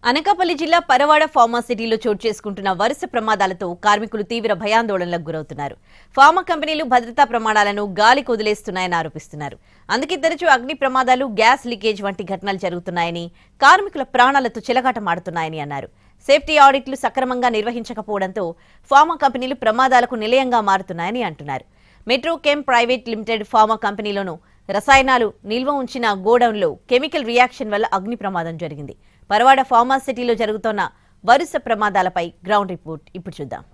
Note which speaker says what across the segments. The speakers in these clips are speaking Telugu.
Speaker 1: అనకాపల్లి జిల్లా పరవాడ ఫార్మా సిటీలో చోటు చేసుకుంటున్న వరుస ప్రమాదాలతో కార్మికులు తీవ్ర భయాందోళనలకు గురవుతున్నారు. ఫార్మా కంపెనీలు భద్రతా ప్రమాణాలను గాలికి వదిలేస్తున్నాయని ఆరోపిస్తున్నారు. అందుకే తరచూ అగ్ని ప్రమాదాలు, గ్యాస్ లీకేజ్ వంటి ఘటనలు జరుగుతున్నాయని, కార్మికుల ప్రాణాలతో చెలగాటమాడుతున్నాయని అన్నారు. సేఫ్టీ ఆడిట్లు సక్రమంగా నిర్వహించకపోవడంతో ఫార్మా కంపెనీలు ప్రమాదాలకు నిలయంగా మారుతున్నాయని అంటున్నారు. మెట్రో కెమ్ ప్రైవేట్ లిమిటెడ్ ఫార్మా కంపెనీలోనూ రసాయనాలు నిల్వ ఉంచిన గోడౌన్లో కెమికల్ రియాక్షన్ వల్ల అగ్ని ప్రమాదం జరిగింది. పరవాడ ఫార్మా సిటీలో జరుగుతున్న వరుస ప్రమాదాలపై గ్రౌండ్ రిపోర్ట్ ఇప్పుడు చూద్దాం.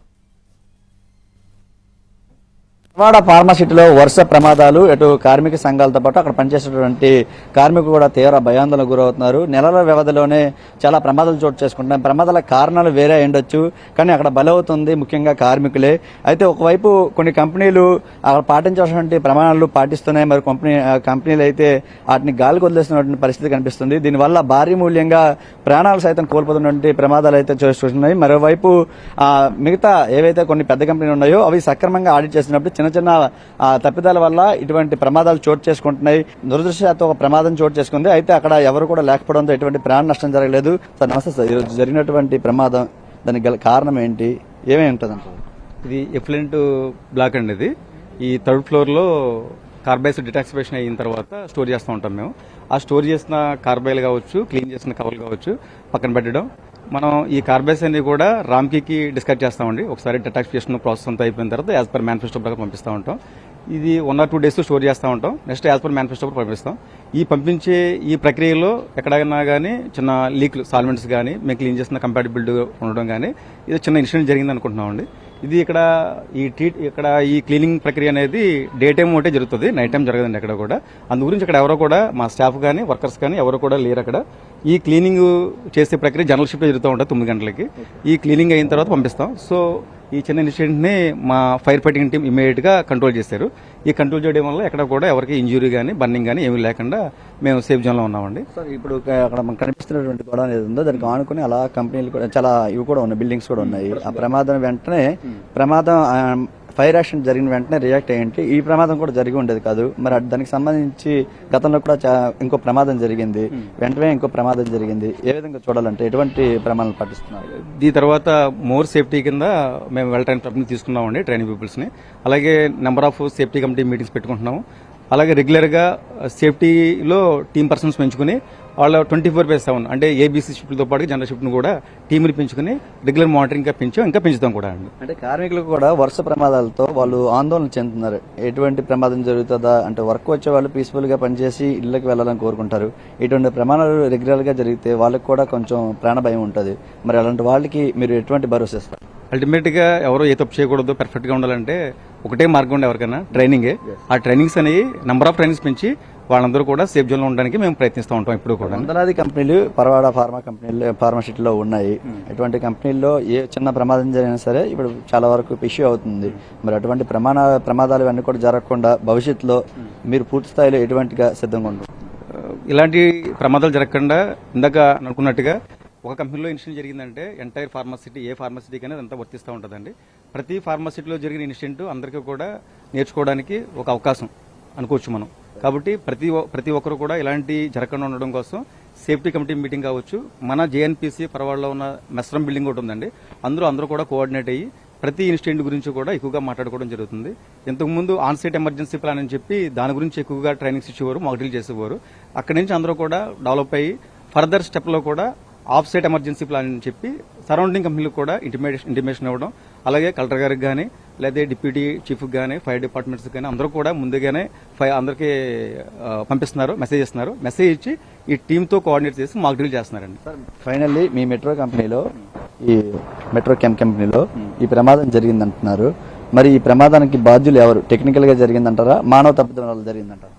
Speaker 2: పరవాడ ఫార్మాసిటీలో వరుస ప్రమాదాలు, ఇటు కార్మిక సంఘాలతో పాటు అక్కడ పనిచేసేటువంటి కార్మికులు కూడా తీవ్ర భయాందోళనకు గురవుతున్నారు. నెలల వ్యవధిలోనే చాలా ప్రమాదాలు చోటు చేసుకుంటున్నాయి. ప్రమాదాల కారణాలు వేరే ఉండొచ్చు, కానీ అక్కడ బలవుతుంది ముఖ్యంగా కార్మికులే. అయితే ఒకవైపు కొన్ని కంపెనీలు అక్కడ పాటించాల్సినటువంటి ప్రమాణాలు పాటిస్తున్నాయి, మరి కంపెనీలు అయితే వాటిని గాలికి వదిలేస్తున్నటువంటి పరిస్థితి కనిపిస్తుంది. దీనివల్ల భారీ మూల్యంగా ప్రాణాలు సైతం కోల్పోతున్నటువంటి ప్రమాదాలు అయితే చూస్తున్నాయి. మరోవైపు మిగతా ఏవైతే కొన్ని పెద్ద కంపెనీలు ఉన్నాయో అవి సక్రమంగా ఆడిట్ చేసినప్పుడు చిన్న చిన్న తప్పిదాల వల్ల ఇటువంటి ప్రమాదాలు చోటు చేసుకుంటున్నాయి. దురదృష్టవశాత్తు ఒక ప్రమాదం చోటు చేసుకుంది. అయితే అక్కడ ఎవరు కూడా లేకపోవడంతో ఎటువంటి ప్రాణ నష్టం జరగలేదు. సార్ నమస్తే సార్, ఈరోజు జరిగినటువంటి ప్రమాదం దానికి గల కారణం ఏంటి, ఏమేమి ఉంటుంది అంటారు?
Speaker 3: ఇది ఎఫ్లెంట్ బ్లాక్ అండి. ఇది ఈ థర్డ్ ఫ్లోర్ లో కార్బైడ్స్ డిటాక్సిఫికేషన్ అయిన తర్వాత స్టోర్ చేస్తూ ఉంటాం మేము. ఆ స్టోర్ చేసిన కార్బైల్ కావచ్చు, క్లీన్ చేసిన కవర్లు కావచ్చు పక్కన పెట్టడం. మనం ఈ కార్బైడ్స్ అన్ని కూడా రామ్కీకి డిస్కస్ చేస్తామండి. ఒకసారి డిటాక్సిఫికేషన్ ప్రాసెస్ అంతా అయిపోయిన తర్వాత యాజ్ పర్ మేనిఫెస్టో ప్రకారం పంపిస్తూ ఉంటాం. ఇది 1 or 2 days స్టోర్ చేస్తూ ఉంటాం. నెక్స్ట్ యాజ్ పర్ మేనిఫెస్టో పంపిస్తాం. ఈ పంపించే ఈ ప్రక్రియలో ఎక్కడైనా కానీ చిన్న లీక్లు, సాల్వెంట్స్ కానీ మేము క్లీన్ చేసిన కంపాటిబిలిటీ ఉండడం కానీ ఇది చిన్న ఇన్సిడెంట్ జరిగింది అనుకుంటున్నామండి. ఇది ఇక్కడ ఈ క్లీనింగ్ ప్రక్రియ అనేది డే టైం ఒకటే జరుగుతుంది, నైట్ టైం జరగదండి ఎక్కడ కూడా. అందు గురించి ఇక్కడ ఎవరో కూడా మా స్టాఫ్ కానీ వర్కర్స్ కానీ ఎవరు కూడా లేరు అక్కడ. ఈ క్లీనింగ్ చేసే ప్రక్రియ జనరల్ షిఫ్ట్ జరుగుతూ ఉంటుంది 9 గంటలకి. ఈ క్లీనింగ్ అయిన తర్వాత పంపిస్తాం. సో ఈ చిన్న ఇన్సిడెంట్ ని మా ఫైర్ ఫైటింగ్ టీం ఇమీడియట్ గా కంట్రోల్ చేశారు. ఈ కంట్రోల్ చేయడం వల్ల ఎక్కడ కూడా ఎవరికి ఇంజురీ కానీ బర్నింగ్ కానీ ఏమీ లేకుండా మేము సేఫ్ జోన్ లో ఉన్నామండి.
Speaker 2: సార్ ఇప్పుడు అక్కడ మనకు కనిపిస్తున్నటువంటి గోడ అనేది ఉందో దానికి ఆనుకుని అలా కంపెనీలు కూడా చాలా ఇవి కూడా ఉన్నాయి, బిల్డింగ్స్ కూడా ఉన్నాయి. ఆ ప్రమాదం వెంటనే ఫైర్ యాక్షన్ జరిగిన వెంటనే రియాక్ట్ అయ్యింది. ఈ ప్రమాదం కూడా జరిగి ఉండేది కాదు. మరి దానికి సంబంధించి గతంలో కూడా ఇంకో ప్రమాదం జరిగింది, వెంటనే ఇంకో ప్రమాదం జరిగింది. ఏ విధంగా చూడాలంటే ఎటువంటి ప్రమాదాలు పాటిస్తున్నారు?
Speaker 3: దీని తర్వాత మోర్ సేఫ్టీ కింద మేము వెల్ ట్రైన్ కంపెనీ తీసుకున్నామండి, ట్రైనింగ్ పీపుల్స్ ని. అలాగే number of safety committee meetings పెట్టుకుంటున్నాము. అలాగే రెగ్యులర్ గా సేఫ్టీలో టీమ్ పర్సన్స్ పెంచుకుని వాళ్ళ 24/7 అంటే ఏబీసీ షిఫ్ట్లతో పాటు జనరల్ షిఫ్ట్ ను కూడా టీంని పెంచుకుని రెగ్యులర్ మానిటరింగ్ ఇంకా పెంచుతాం కూడా అండి.
Speaker 2: అంటే కార్మికులకు కూడా వరుస ప్రమాదాలతో వాళ్ళు ఆందోళన చెందుతున్నారు. ఎటువంటి ప్రమాదం జరుగుతుందా అంటే వర్క్ వచ్చే వాళ్ళు పీస్ఫుల్ గా పనిచేసి ఇళ్లకు వెళ్లాలని కోరుకుంటారు. ఇటువంటి ప్రమాదాలు రెగ్యులర్ గా జరిగితే వాళ్ళకి కూడా కొంచెం ప్రాణ భయం ఉంటుంది. మరి అలాంటి వాళ్ళకి మీరు ఎటువంటి భరోసా ఇస్తారు?
Speaker 3: అల్టిమేట్ గా ఎవరో ఏ తప్పు చేయకూడదు, పర్ఫెక్ట్ గా ఉండాలంటే ఒకటే మార్గం ఉండే ఎవరికైనా ట్రైనింగే. ఆ ట్రైనింగ్స్ అనేవి నెంబర్ ఆఫ్ ట్రైనింగ్స్ పెంచి వాళ్ళందరూ కూడా సేఫ్ జోన్ లో ఉండడానికి మేము ప్రయత్నిస్తూ ఉంటాం. ఇప్పుడు కూడా
Speaker 2: వందలాది కంపెనీలు పరవాడ ఫార్మాసిటీలో ఉన్నాయి. ఇటువంటి కంపెనీల్లో ఏ చిన్న ప్రమాదం జరిగినా సరే ఇప్పుడు చాలా వరకు ఇష్యూ అవుతుంది. మరి అటువంటి ప్రమాదాలు ఇవన్నీ కూడా జరగకుండా భవిష్యత్తులో మీరు పూర్తి స్థాయిలో ఎటువంటిగా సిద్ధంగా ఉంటారు?
Speaker 3: ఇలాంటి ప్రమాదాలు జరగకుండా ఇందాక అనుకున్నట్టుగా ఒక కంపెనీలో ఇన్సిడెంట్ జరిగిందంటే ఎంటైర్ ఫార్మాసిటీ, ఏ ఫార్మాసిటీకి అనేది అంతా వర్తిస్తూ ఉంటుందండి. ప్రతి ఫార్మాసిటీలో జరిగిన ఇన్సిడెంట్ అందరికీ కూడా నేర్చుకోవడానికి ఒక అవకాశం అనుకోవచ్చు మనం. కాబట్టి ప్రతి ఒక్కరు కూడా ఇలాంటి జరగకుండా ఉండడం కోసం సేఫ్టీ కమిటీ మీటింగ్ కావచ్చు, మన జేఎన్పీసీ పరవాడలో ఉన్న మెస్రం బిల్డింగ్ ఒకటి ఉందండి, అందరూ కూడా కోఆర్డినేట్ అయ్యి ప్రతి ఇన్సిడెంట్ గురించి కూడా ఎక్కువగా మాట్లాడుకోవడం జరుగుతుంది. ఇంతకుముందు ఆన్ సైట్ ఎమర్జెన్సీ ప్లాన్ అని చెప్పి దాని గురించి ఎక్కువగా ట్రైనింగ్స్ ఇచ్చేవారు, మాక్ డ్రిల్ చేసేవారు. అక్కడి నుంచి అందరూ కూడా డెవలప్ అయ్యి ఫర్దర్ స్టెప్ లో కూడా ఆఫ్ సైట్ ఎమర్జెన్సీ ప్లాన్ అని చెప్పి సరౌండింగ్ కంపెనీలకు కూడా ఇంటిమేషన్ ఇవ్వడం. అలాగే కలెక్టర్ గారికి కానీ లేదా డిప్యూటీ చీఫ్ కానీ ఫైర్ డిపార్ట్మెంట్స్ కానీ అందరూ కూడా ముందుగానే అందరికీ మెసేజ్ ఇస్తున్నారు. మెసేజ్ ఇచ్చి ఈ టీంతో కోఆర్డినేట్ చేసి మాక్ డ్రిల్ చేస్తున్నారండి.
Speaker 2: ఫైనల్లీ మీ మెట్రో కెమ్ కంపెనీలో ఈ ప్రమాదం జరిగిందంటున్నారు. మరి ఈ ప్రమాదానికి బాధ్యులు ఎవరు? టెక్నికల్ గా జరిగిందంటారా, మానవ తప్పిదం వల్ల జరిగిందంటారా?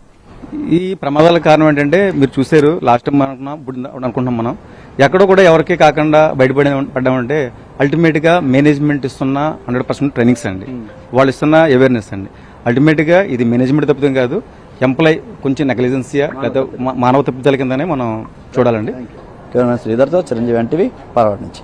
Speaker 3: ఈ ప్రమాదాల కారణం ఏంటంటే మీరు చూసారు, లాస్ట్ టైం అనుకుంటున్నాం మనం ఎక్కడో కూడా ఎవరికీ కాకుండా బయటపడ్డామంటే అల్టిమేట్ గా మేనేజ్మెంట్ ఇస్తున్న 100% ట్రైనింగ్స్ అండి, వాళ్ళు ఇస్తున్న అవేర్నెస్ అండి. అల్టిమేట్ గా ఇది మేనేజ్మెంట్ తప్పిదం కాదు, ఎంప్లాయ్ కొంచెం నెగ్లిజెన్సియా లేదా మానవ తప్పిదాల కిందనే మనం చూడాలండి.
Speaker 2: శ్రీధర్తో చిరంజీవి ఎన్టీవీ పరవాడ నుంచి.